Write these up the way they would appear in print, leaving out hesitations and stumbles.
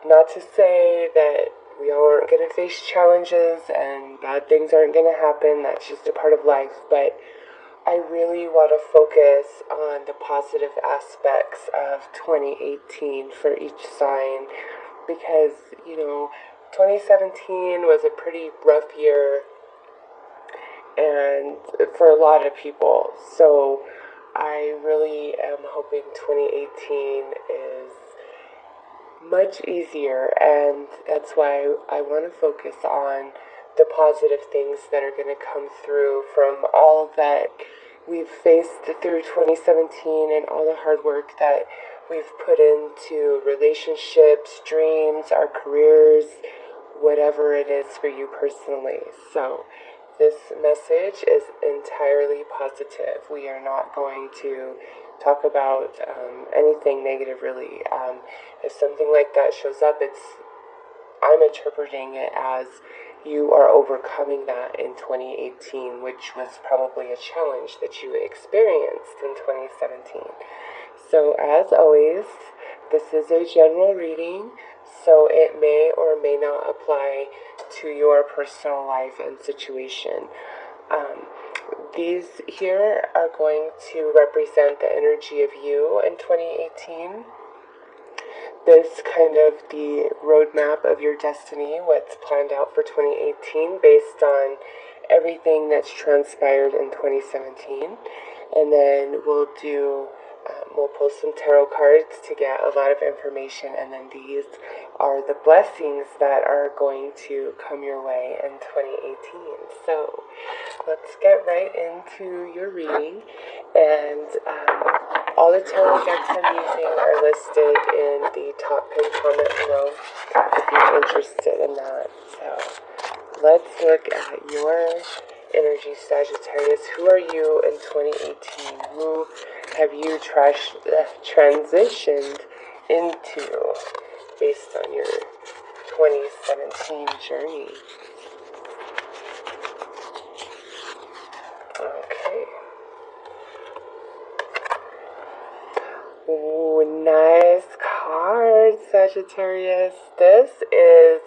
Not to say that we all aren't going to face challenges and bad things aren't going to happen. That's just a part of life. But I really want to focus on the positive aspects of 2018 for each sign because, 2017 was a pretty rough year and for a lot of people. So I really am hoping 2018 is much easier, and that's why I want to focus on the positive things that are going to come through from all that we've faced through 2017 and all the hard work that we've put into relationships, dreams, our careers, whatever it is for you personally. So this message is entirely positive. We are not going to talk about anything negative, really. If something like that shows up, I'm interpreting it as you are overcoming that in 2018, which was probably a challenge that you experienced in 2017. So as always, this is a general reading, so it may or may not apply to your personal life and situation. These here are going to represent the energy of you in 2018. This kind of the roadmap of your destiny, what's planned out for 2018 based on everything that's transpired in 2017. And then we'll pull some tarot cards to get a lot of information, and then these are the blessings that are going to come your way in 2018. So let's get right into your reading, and all the tarot decks I'm using are listed in the top pinned comment below if you're interested in that. So let's look at your energy, Sagittarius. Who are you in 2018? Who have you transitioned into based on your 2017 journey? Okay. Ooh, nice card, Sagittarius. This is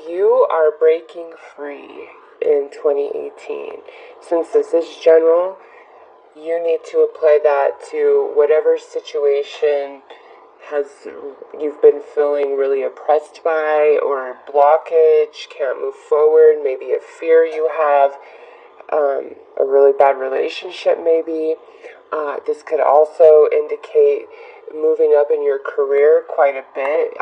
you are breaking free in 2018. Since this is general, you need to apply that to whatever situation you've been feeling really oppressed by, or a blockage, can't move forward, maybe a fear you have, a really bad relationship maybe. This could also indicate moving up in your career quite a bit,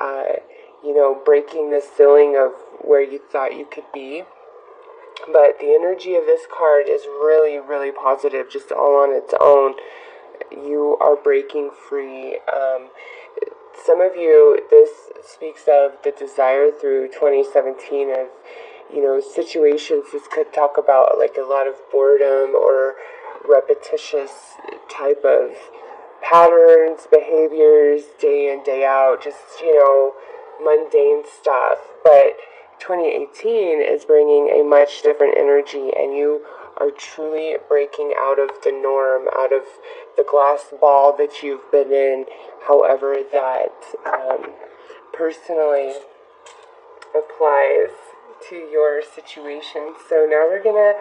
breaking the ceiling of where you thought you could be. But the energy of this card is really, really positive, just all on its own. You are breaking free. Some of you, this speaks of the desire through 2017 of, situations. This could talk about like a lot of boredom or repetitious type of patterns, behaviors, day in, day out, just, mundane stuff. But 2018 is bringing a much different energy, and you are truly breaking out of the norm, out of the glass ball that you've been in, however that personally applies to your situation. So now we're going to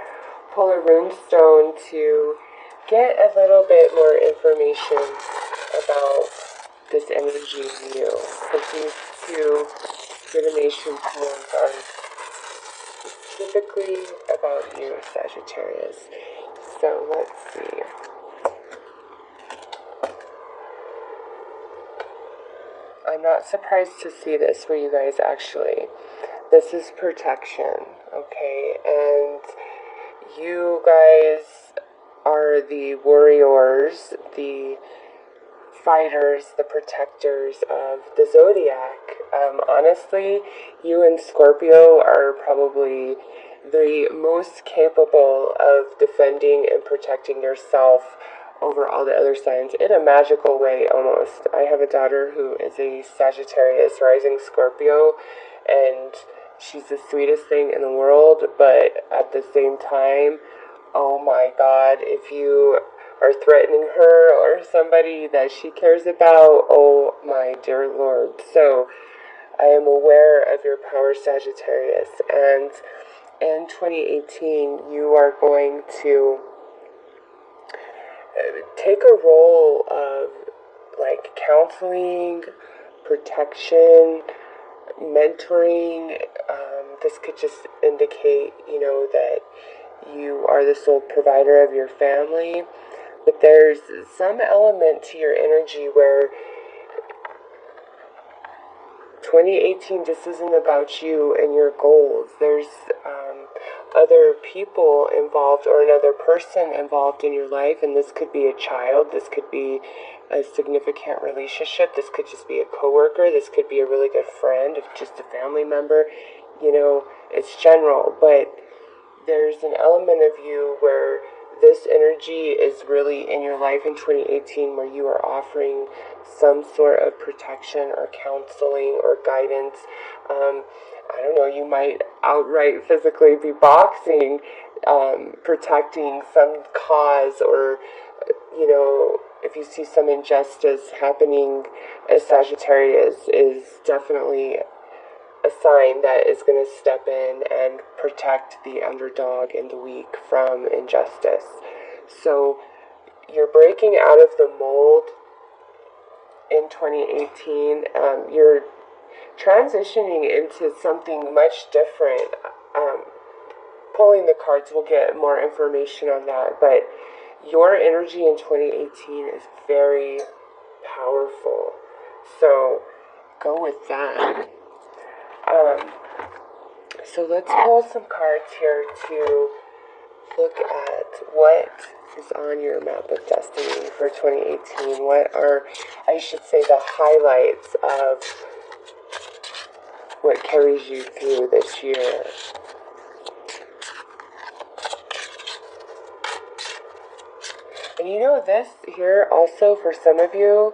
pull a rune stone to get a little bit more information about this energy in you. Because these two divination tools are specifically about you, Sagittarius. So let's see. I'm not surprised to see this for you guys, actually. This is protection, okay? And you guys are the warriors, the fighters, the protectors of the zodiac. Honestly, you and Scorpio are probably the most capable of defending and protecting yourself over all the other signs in a magical way, almost. I have a daughter who is a Sagittarius rising Scorpio, and she's the sweetest thing in the world, but at the same time, oh my God, if you are threatening her or somebody that she cares about, oh my dear Lord. So I am aware of your power, Sagittarius, and in 2018, you are going to take a role of like counseling, protection, mentoring. This could just indicate, that you are the sole provider of your family. But there's some element to your energy where 2018 just isn't about you and your goals. There's other people involved or another person involved in your life, and this could be a child, this could be a significant relationship, this could just be a coworker, this could be a really good friend, just a family member. It's general, but there's an element of you where this energy is really in your life in 2018 where you are offering some sort of protection or counseling or guidance. I don't know, you might outright physically be boxing, protecting some cause, or, if you see some injustice happening as Sagittarius, is definitely a sign that is going to step in and protect the underdog and the weak from injustice. So you're breaking out of the mold in 2018. You're transitioning into something much different. Pulling the cards, we'll get more information on that, but your energy in 2018 is very powerful. So go with that. So let's pull some cards here to look at what is on your map of destiny for 2018. What are, I should say, the highlights of what carries you through this year? And this here also for some of you,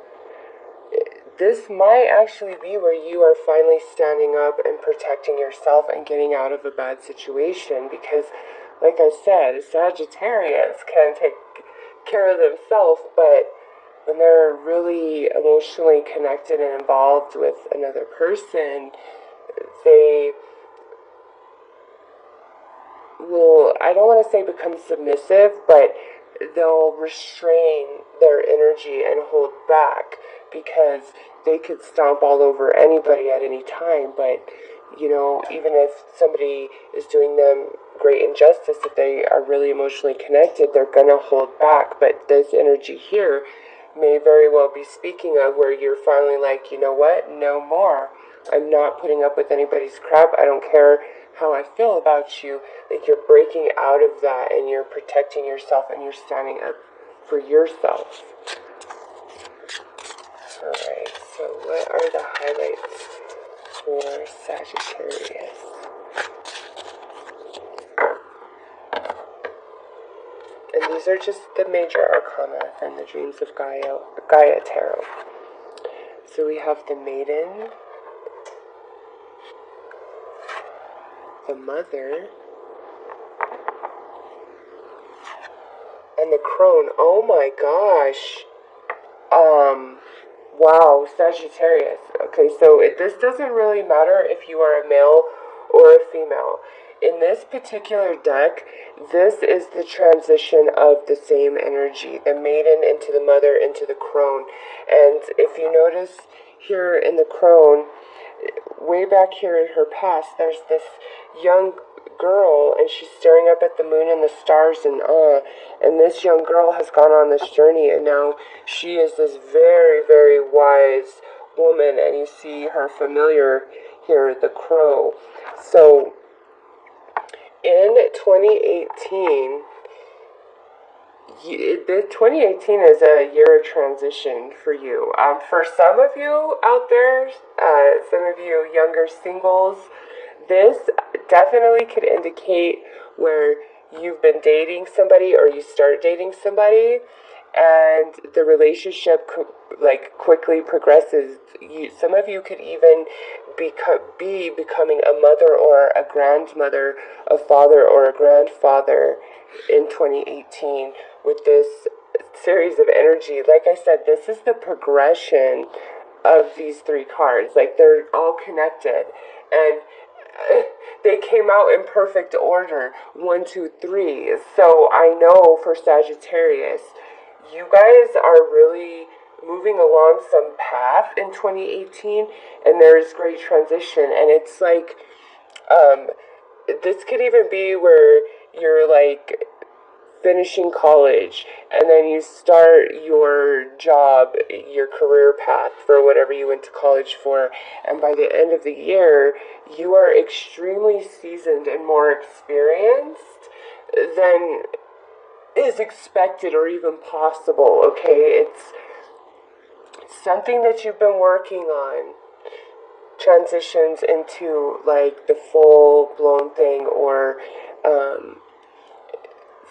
this might actually be where you are finally standing up and protecting yourself and getting out of a bad situation, because like I said, Sagittarius can take care of themselves, but when they're really emotionally connected and involved with another person, they will, I don't want to say become submissive, but they'll restrain their energy and hold back, because they could stomp all over anybody at any time. But even if somebody is doing them great injustice, if they are really emotionally connected, they're gonna hold back. But this energy here may very well be speaking of where you're finally like, you know what, no more. I'm not putting up with anybody's crap. I don't care how I feel about you. Like, you're breaking out of that and you're protecting yourself and you're standing up for yourself. Alright, so what are the highlights for Sagittarius? And these are just the major arcana from the Dreams of Gaia Tarot. So we have the Maiden, the Mother, and the Crone. Oh my gosh. Wow, Sagittarius. Okay, so this doesn't really matter if you are a male or a female. In this particular deck, this is the transition of the same energy, the Maiden into the Mother into the Crone. And if you notice here in the Crone, way back here in her past, there's this young girl, and she's staring up at the moon and the stars in awe. And this young girl has gone on this journey, and now she is this very, very wise woman. And you see her familiar here, the crow. So in 2018, 2018 is a year of transition for you. For some of you out there, some of you younger singles, this definitely could indicate where you've been dating somebody or you start dating somebody and the relationship quickly progresses. Some of you could even be becoming a mother or a grandmother, a father or a grandfather in 2018 with this series of energy. Like I said, this is the progression of these three cards. Like, they're all connected. And they came out in perfect order, 1, 2, 3. So I know for Sagittarius, you guys are really moving along some path in 2018, and there's great transition. And it's like, this could even be where you're like finishing college and then you start your job, your career path for whatever you went to college for, and by the end of the year you are extremely seasoned and more experienced than is expected or even possible. Okay, it's something that you've been working on transitions into like the full-blown thing, or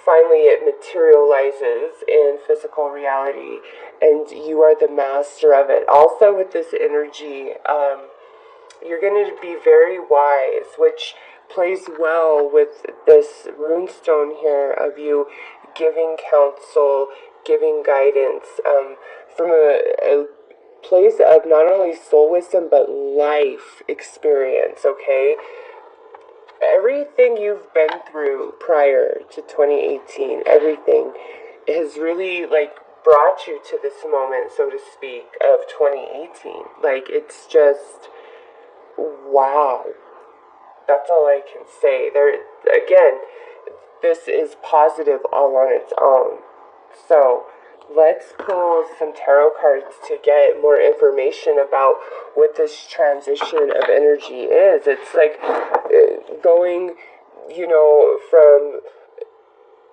finally it materializes in physical reality and you are the master of it. Also with this energy, you're going to be very wise, which plays well with this runestone here of you giving counsel, giving guidance, from a place of not only soul wisdom but life experience. Okay, everything you've been through prior to 2018, everything has really like brought you to this moment, so to speak, of 2018. Like, it's just wow. That's all I can say. There again, this is positive all on its own. So let's pull some tarot cards to get more information about what this transition of energy is. It's like going, from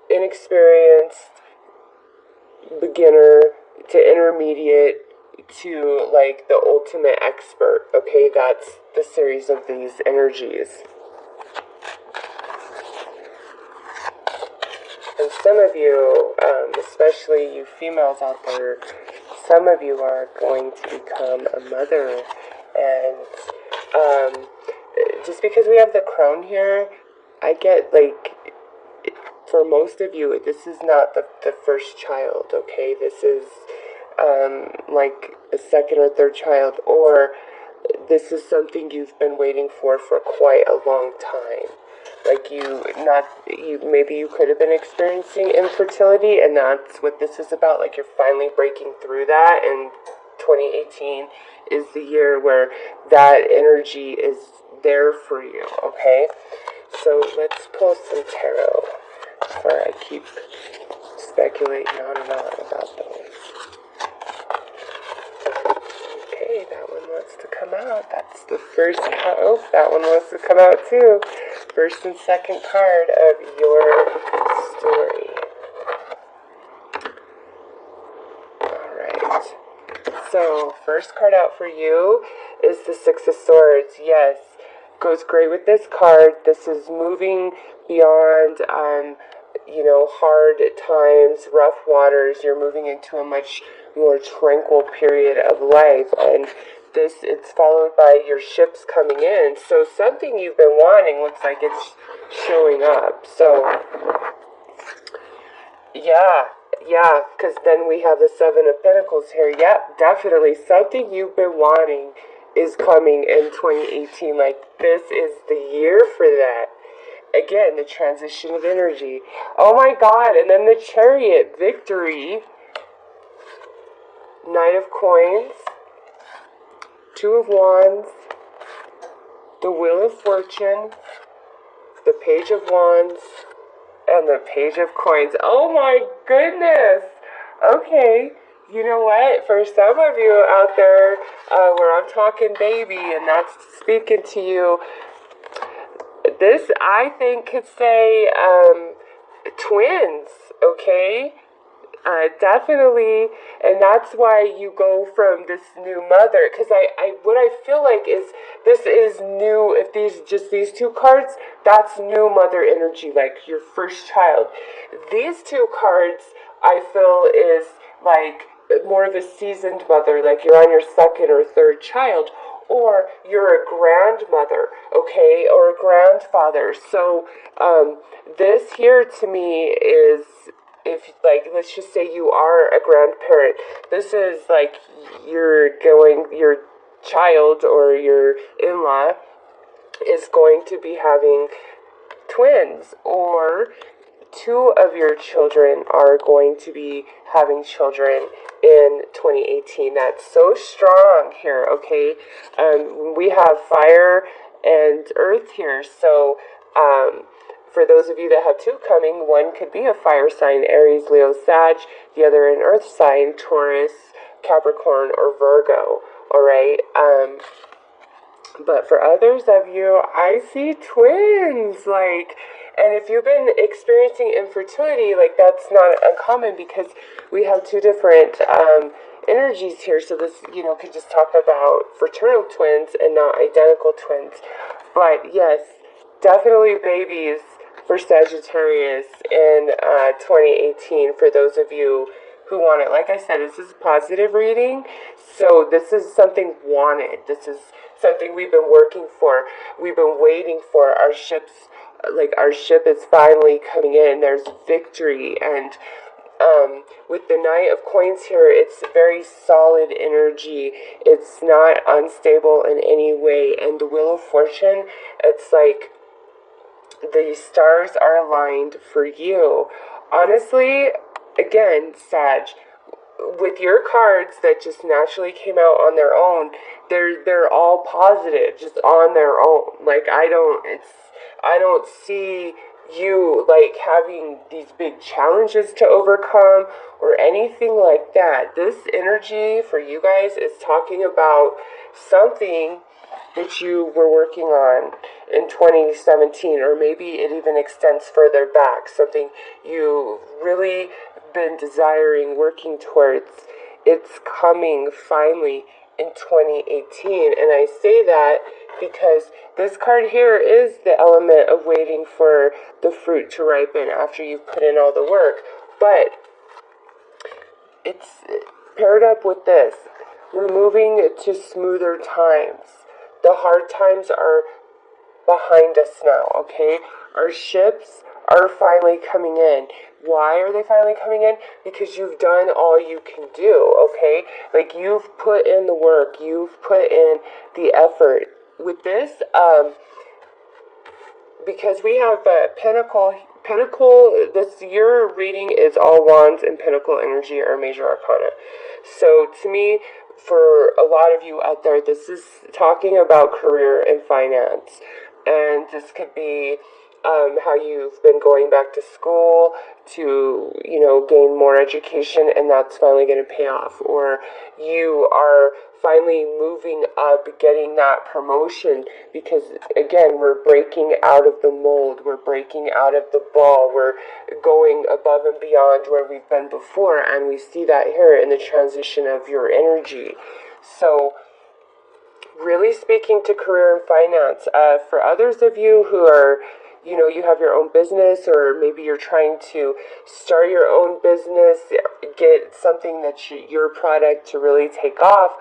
inexperienced beginner to intermediate to like the ultimate expert. Okay, that's the series of these energies. And some of you, especially you females out there, some of you are going to become a mother. And just because we have the crone here, I get like, for most of you, this is not the first child, okay? This is like a second or third child, or this is something you've been waiting for quite a long time. Like maybe you could have been experiencing infertility, and that's what this is about. Like, you're finally breaking through that, and 2018 is the year where that energy is there for you, okay? So let's pull some tarot before I keep speculating on and on about those. Okay, that one wants to come out. That's the first card. Oh, that one wants to come out too. First and second card of your story. Alright. So, first card out for you is the Six of Swords. Yes, goes great with this card. This is moving beyond, hard times, rough waters. You're moving into a much more tranquil period of life, and it's followed by your ships coming in. So something you've been wanting looks like it's showing up. So yeah, because then we have the Seven of Pentacles here. Yep, definitely something you've been wanting is coming in 2018. Like, this is the year for that. Again, the transition of energy. Oh my God, and then the Chariot, victory. Knight of Coins, Two of Wands, the Wheel of Fortune, the Page of Wands, and the Page of Coins. Oh my goodness. Okay, you know what? For some of you out there where I'm talking baby and that's speaking to you, this, I think, could say twins, okay? Definitely, and that's why you go from this new mother, because what I feel like is this is new. If these two cards, that's new mother energy, like your first child. These two cards, I feel, is like more of a seasoned mother, like you're on your second or third child, or you're a grandmother, okay, or a grandfather. So this here to me is if, like, let's just say you are a grandparent, this is like your child or your in-law is going to be having twins, or two of your children are going to be having children in 2018. That's so strong here, okay? We have fire and earth here, so for those of you that have two coming, one could be a fire sign, Aries, Leo, Sag, the other an earth sign, Taurus, Capricorn, or Virgo, all right? But for others of you, I see twins, like, and if you've been experiencing infertility, like, that's not uncommon because we have two different energies here. So this, could just talk about fraternal twins and not identical twins. But yes, definitely babies for Sagittarius in 2018 for those of you who want it. Like I said, this is a positive reading, so this is something wanted. This is something we've been working for. We've been waiting for. Our ship is finally coming in. There's victory, and with the Knight of Coins here, it's very solid energy. It's not unstable in any way, and the Wheel of Fortune, it's like the stars are aligned for you. Honestly, again, Sag, with your cards that just naturally came out on their own, they're all positive, just on their own. Like, I don't see you like having these big challenges to overcome or anything like that. This energy for you guys is talking about something that you were working on in 2017, or maybe it even extends further back, something you really been desiring, working towards. It's coming finally in 2018, and I say that because this card here is the element of waiting for the fruit to ripen after you've put in all the work, but it's paired up with this. We're moving to smoother times. The hard times are behind us now, okay? Our ships are finally coming in. Why are they finally coming in? Because you've done all you can do, okay? Like, you've put in the work. You've put in the effort. With this, because we have Pentacle, your reading is all Wands and Pentacle energy or Major Arcana. So to me, for a lot of you out there, this is talking about career and finance. And this could be how you've been going back to school to, gain more education, and that's finally going to pay off. Or you are finally moving up, getting that promotion, because, again, we're breaking out of the mold. We're breaking out of the ball. We're going above and beyond where we've been before, and we see that here in the transition of your energy. So, really speaking to career and finance, for others of you who are, you have your own business, or maybe you're trying to start your own business, get something that's your product to really take off,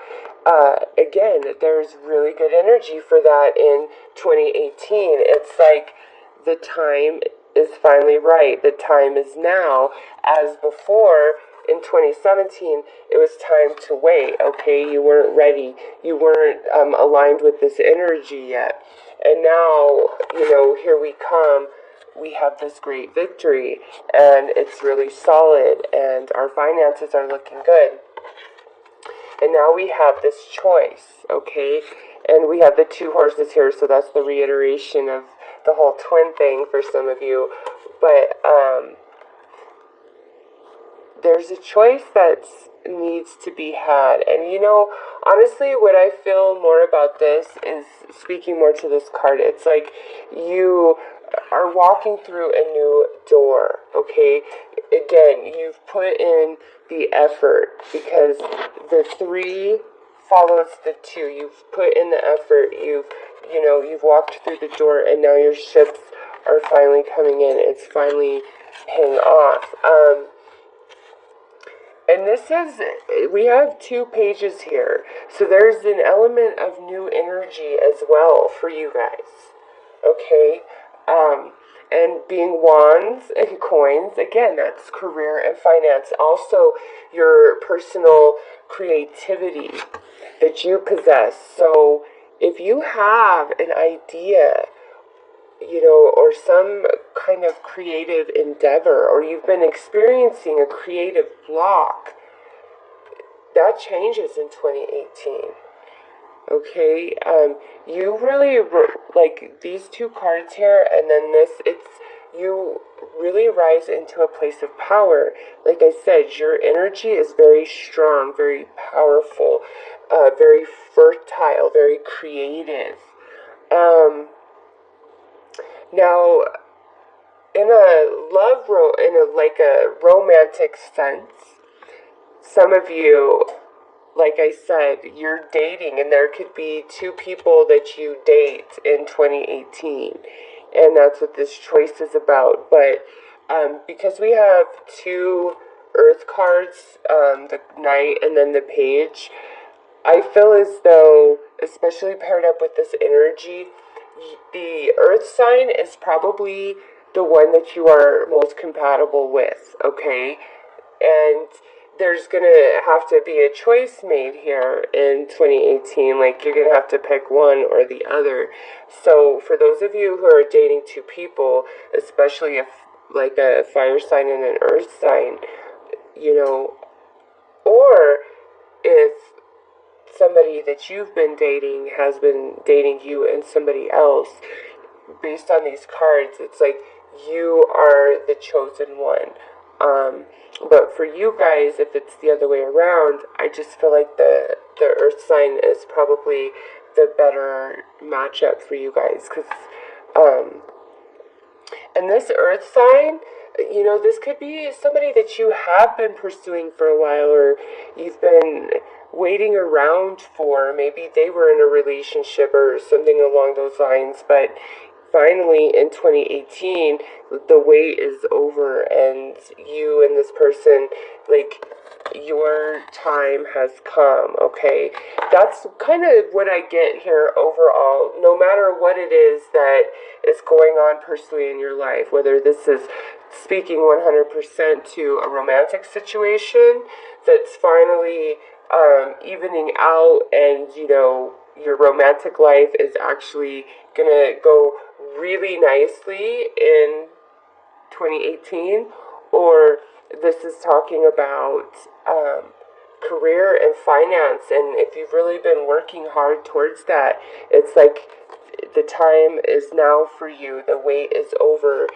again, there's really good energy for that in 2018. It's like the time is finally right. The time is now, as before. In 2017, it was time to wait, okay? You weren't ready. You weren't aligned with this energy yet. And now, here we come. We have this great victory, and it's really solid, and our finances are looking good. And now we have this choice, okay? And we have the two horses here, so that's the reiteration of the whole twin thing for some of you. But, there's a choice that needs to be had. And honestly, what I feel more about this is speaking more to this card. It's like you are walking through a new door, okay? Again, you've put in the effort, because the 3 follows the 2. You've put in the effort. You've walked through the door, and now your ships are finally coming in. It's finally paying off. And we have 2 pages here. So there's an element of new energy as well for you guys. Okay? And being wands and coins, again, that's career and finance. Also, your personal creativity that you possess. So if you have an idea, or some kind of creative endeavor, or you've been experiencing a creative block, that changes in 2018. Okay, you really, like these two cards here, and then this, you really rise into a place of power. Like I said, your energy is very strong, very powerful, very fertile, very creative. Now, in a romantic sense, some of you, like I said, you're dating, and there could be two people that you date in 2018, and that's what this choice is about. But because we have two Earth cards, the Knight and then the Page, I feel as though, especially paired up with this energy, the Earth sign is probably the one that you are most compatible with, okay? And there's gonna have to be a choice made here in 2018. Like, you're gonna have to pick one or the other. So for those of you who are dating two people, especially if like a fire sign and an earth sign, or if somebody that you've been dating has been dating you and somebody else, based on these cards, it's like you are the chosen one. But for you guys, if it's the other way around, I just feel like the earth sign is probably the better matchup for you guys. And this earth sign, this could be somebody that you have been pursuing for a while, or you've been waiting around for. Maybe they were in a relationship or something along those lines, but finally in 2018 the wait is over, and you and this person, like, your time has come. Okay, that's kind of what I get here overall. No matter what it is that is going on personally in your life, whether this is speaking 100% to a romantic situation that's finally evening out, and your romantic life is actually gonna go really nicely in 2018, or this is talking about career and finance, and if you've really been working hard towards that, it's like the time is now for you. The wait is over.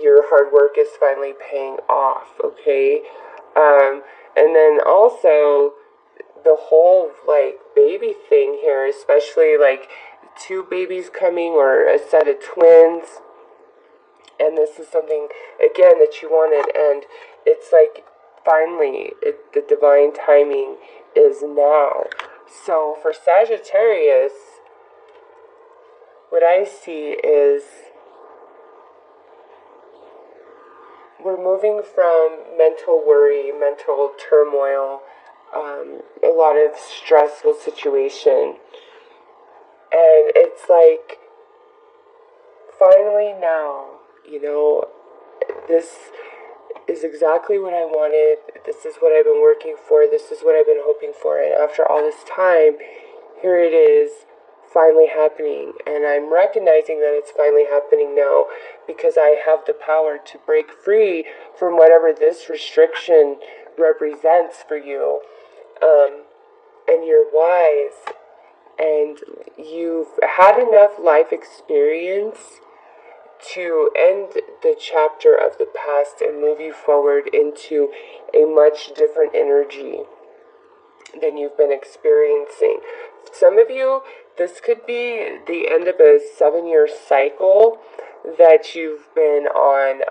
Your hard work is finally paying off, okay? And then also the whole like baby thing here, especially like two babies coming or a set of twins, and this is something again that you wanted, and it's like finally the divine timing is now. So for Sagittarius, what I see is we're moving from mental worry, mental turmoil, a lot of stressful situation, and it's like finally now, this is exactly what I wanted. This is what I've been working for. This is what I've been hoping for. And after all this time, here it is finally happening. And I'm recognizing that it's finally happening now because I have the power to break free from whatever this restriction represents for you. And you're wise. And you've had enough life experience to end the chapter of the past and move you forward into a much different energy than you've been experiencing. Some of you, this could be the end of a 7-year cycle that you've been on.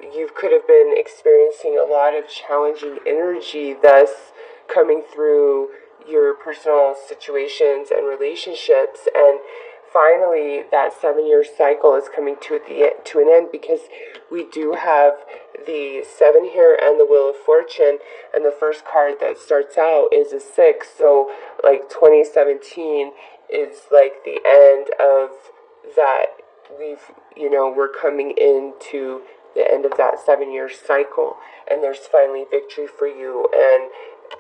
You could have been experiencing a lot of challenging energy, thus coming through your personal situations and relationships, and finally that 7-year cycle is coming to an end, because we do have the 7 here and the Wheel of Fortune, and the first card that starts out is a 6. So like 2017 is like the end of that we're coming into the end of that 7-year cycle, and there's finally victory for you and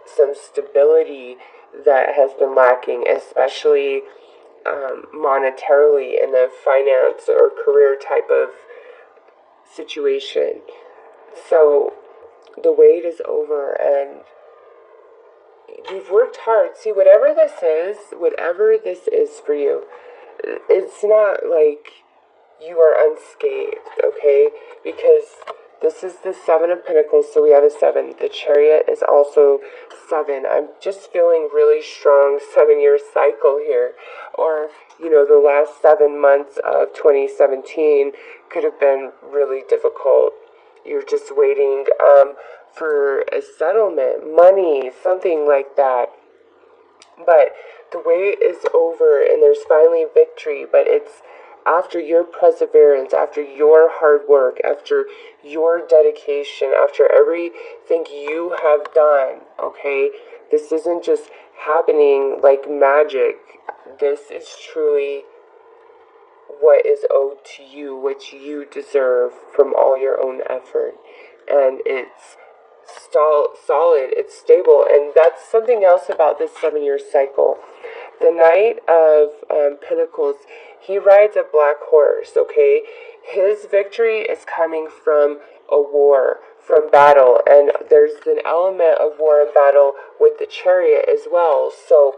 some stability that has been lacking, especially monetarily in the finance or career type of situation. So the wait is over, and you've worked hard. See, whatever this is for you, it's not like you are unscathed, okay? Because this is the 7 of Pentacles, so we have a 7. The Chariot is also 7. I'm just feeling really strong 7-year cycle here. Or, the last 7 months of 2017 could have been really difficult. You're just waiting for a settlement, money, something like that. But the wait is over, and there's finally victory, but it's after your perseverance, after your hard work, after your dedication, after everything you have done, okay? This isn't just happening like magic. This is truly what is owed to you, what you deserve from all your own effort. And it's solid, it's stable, and that's something else about this 7-year cycle. The Knight of Pentacles, he rides a black horse, okay? His victory is coming from a war, from battle, and there's an element of war and battle with the Chariot as well. So,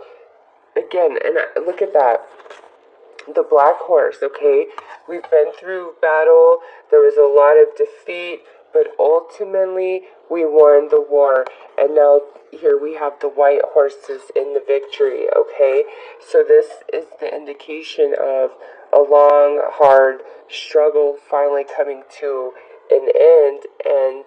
again, and look at that. The black horse, okay? We've been through battle, there was a lot of defeat, but ultimately we won the war, and now here we have the white horses in the victory, okay? So this is the indication of a long, hard struggle finally coming to an end, and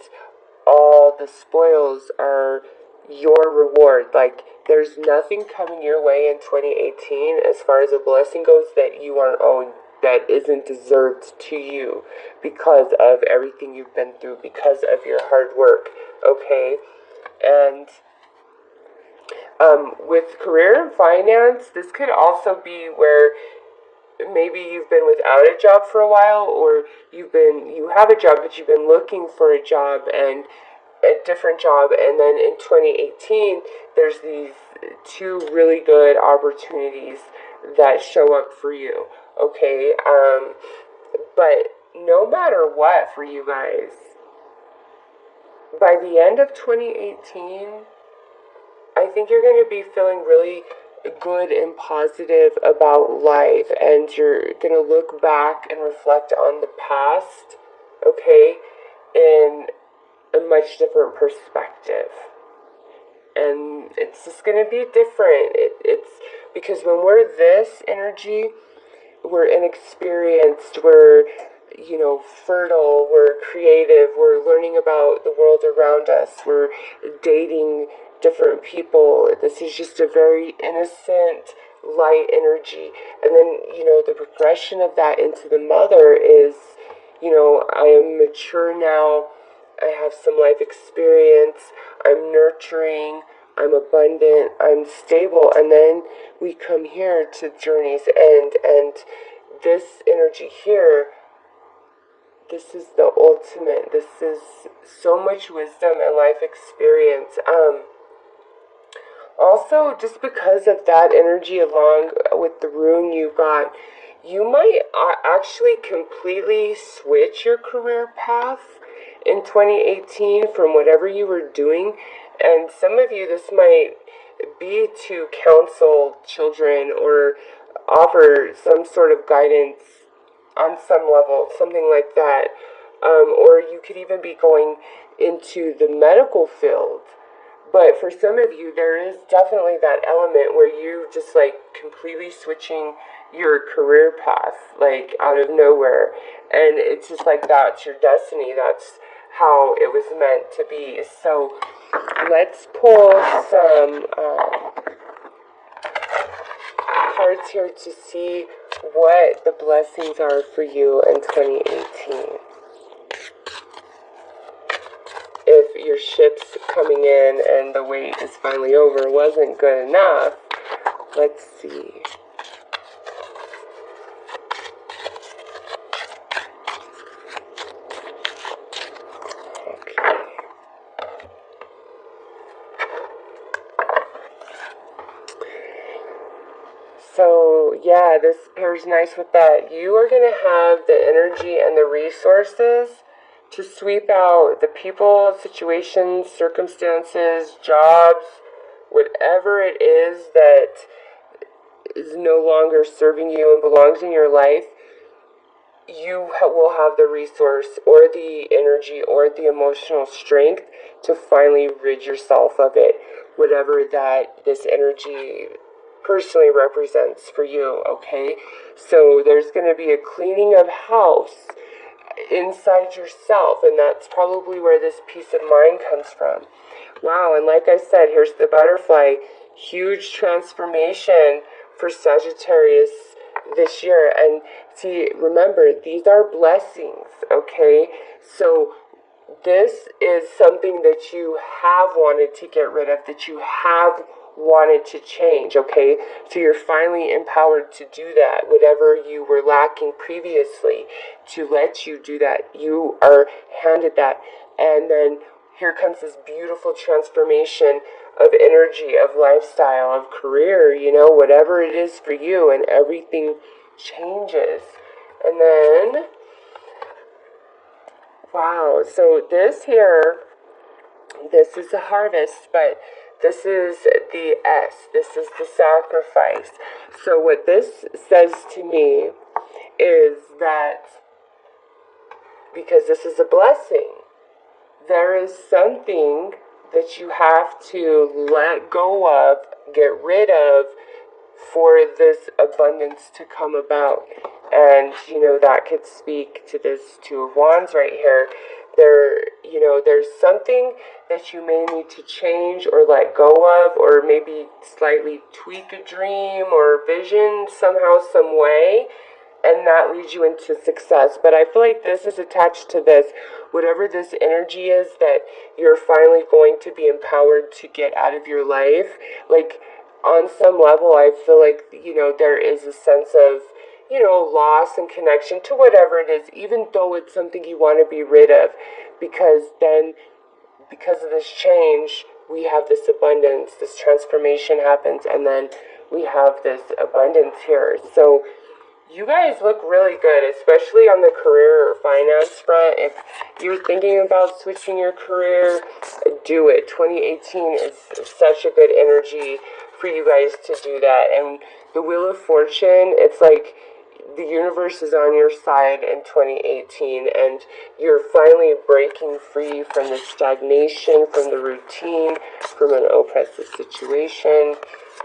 all the spoils are your reward. Like, there's nothing coming your way in 2018 as far as a blessing goes that you aren't owed, that isn't deserved to you because of everything you've been through, because of your hard work, okay? And with career and finance, this could also be where maybe you've been without a job for a while, or you have a job, but you've been looking for a job and a different job, and then in 2018 there's these 2 really good opportunities that show up for you, okay? But no matter what, for you guys, by the end of 2018, I think you're going to be feeling really good and positive about life, and you're going to look back and reflect on the past, okay, in a much different perspective. And it's just going to be different. It's because when we're this energy, we're inexperienced, we're fertile, we're creative, we're learning about the world around us, we're dating different people. This is just a very innocent, light energy. And then, the progression of that into the mother is, I am mature now, I have some life experience, I'm nurturing, I'm abundant, I'm stable, and then we come here to journey's end, and this energy here, this is the ultimate. This is so much wisdom and life experience. Also, just because of that energy along with the rune you got, you might actually completely switch your career path in 2018 from whatever you were doing. And some of you, this might be to counsel children or offer some sort of guidance on some level, something like that. Or you could even be going into the medical field. But for some of you, there is definitely that element where you're just like completely switching your career path, like out of nowhere. And it's just like that's your destiny. That's how it was meant to be. So let's pull some cards here to see what the blessings are for you in 2018. If your ship's coming in and the wait is finally over wasn't good enough, let's see. So, yeah, this pairs nice with that. You are going to have the energy and the resources to sweep out the people, situations, circumstances, jobs, whatever it is that is no longer serving you and belongs in your life. You will have the resource or the energy or the emotional strength to finally rid yourself of it, whatever that this energy personally represents for you, okay? So there's going to be a cleaning of house inside yourself, and that's probably where this peace of mind comes from. Wow, and like I said, here's the butterfly. Huge transformation for Sagittarius this year. And see, remember, these are blessings, okay? So this is something that you have wanted to get rid of, that you have wanted to change, okay? So you're finally empowered to do that. Whatever you were lacking previously, to let you do that, you are handed that. And then here comes this beautiful transformation of energy, of lifestyle, of career, you know, whatever it is for you, and everything changes. And then, wow, so this here, this is the harvest, but this is the S. This is the sacrifice. So what this says to me is that because this is a blessing, there is something that you have to let go of, get rid of, for this abundance to come about. And, you know, that could speak to this Two of Wands right here. There's something that you may need to change or let go of, or maybe slightly tweak a dream or vision somehow, some way, and that leads you into success. But I feel like this is attached to this. Whatever this energy is that you're finally going to be empowered to get out of your life, like, on some level, I feel like, there is a sense of, loss and connection to whatever it is, even though it's something you want to be rid of. Because then, because of this change, we have this abundance, this transformation happens, and then we have this abundance here. So you guys look really good, especially on the career or finance front. If you're thinking about switching your career, do it. 2018 is such a good energy for you guys to do that. And the Wheel of Fortune, it's like the universe is on your side in 2018, and you're finally breaking free from the stagnation, from the routine, from an oppressive situation.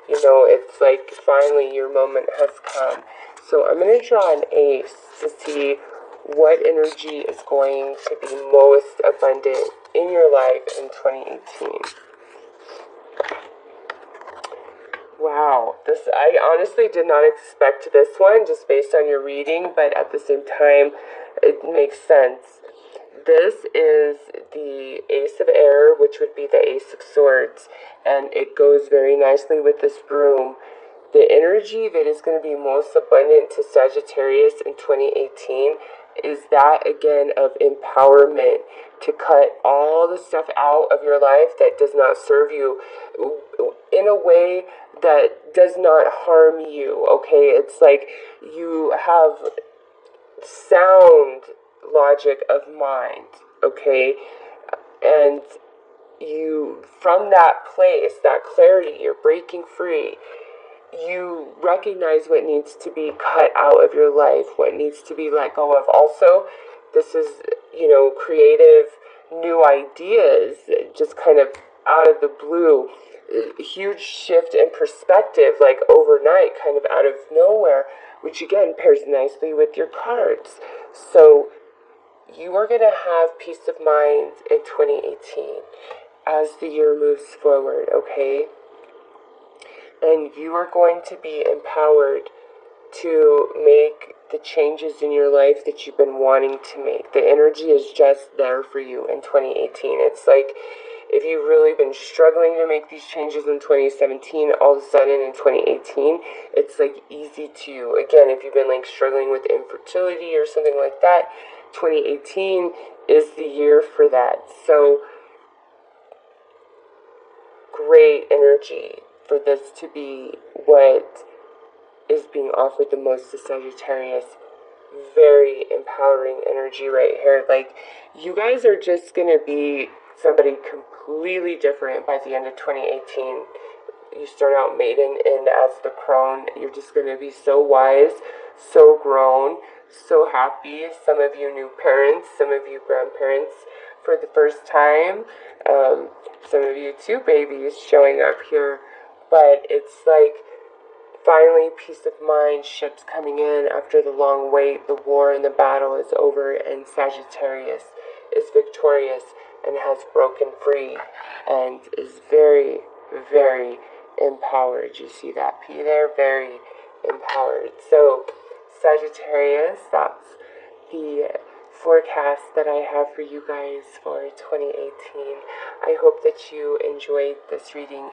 It's like finally your moment has come. So I'm going to draw an ace to see what energy is going to be most abundant in your life in 2018. Wow, I honestly did not expect this one just based on your reading, but at the same time, it makes sense. This is the Ace of Air, which would be the Ace of Swords, and it goes very nicely with this broom. The energy that is going to be most abundant to Sagittarius in 2018 is that, again, of empowerment, to cut all the stuff out of your life that does not serve you in a way that does not harm you, okay? It's like you have sound logic of mind, okay? And you, from that place, that clarity, you're breaking free. You recognize what needs to be cut out of your life, what needs to be let go of. Also, this is, creative, new ideas, just kind of out of the blue. Huge shift in perspective, like overnight, kind of out of nowhere, which again pairs nicely with your cards. So you are going to have peace of mind in 2018 as the year moves forward, okay? And you are going to be empowered to make the changes in your life that you've been wanting to make. The energy is just there for you in 2018. It's like if you've really been struggling to make these changes in 2017, all of a sudden in 2018, it's like easy to, again, if you've been like struggling with infertility or something like that, 2018 is the year for that. So great energy for this to be what is being offered the most to Sagittarius. Very empowering energy right here. Like, you guys are just going to be somebody completely different by the end of 2018. You start out maiden, and as the crone, you're just going to be so wise, so grown, so happy. Some of you new parents, some of you grandparents for the first time, some of you two babies showing up here. But it's like, finally, peace of mind, ships coming in after the long wait. The war and the battle is over, and Sagittarius is victorious and has broken free and is very, very empowered. You see that P there? Very empowered. So, Sagittarius, that's the forecast that I have for you guys for 2018. I hope that you enjoyed this reading.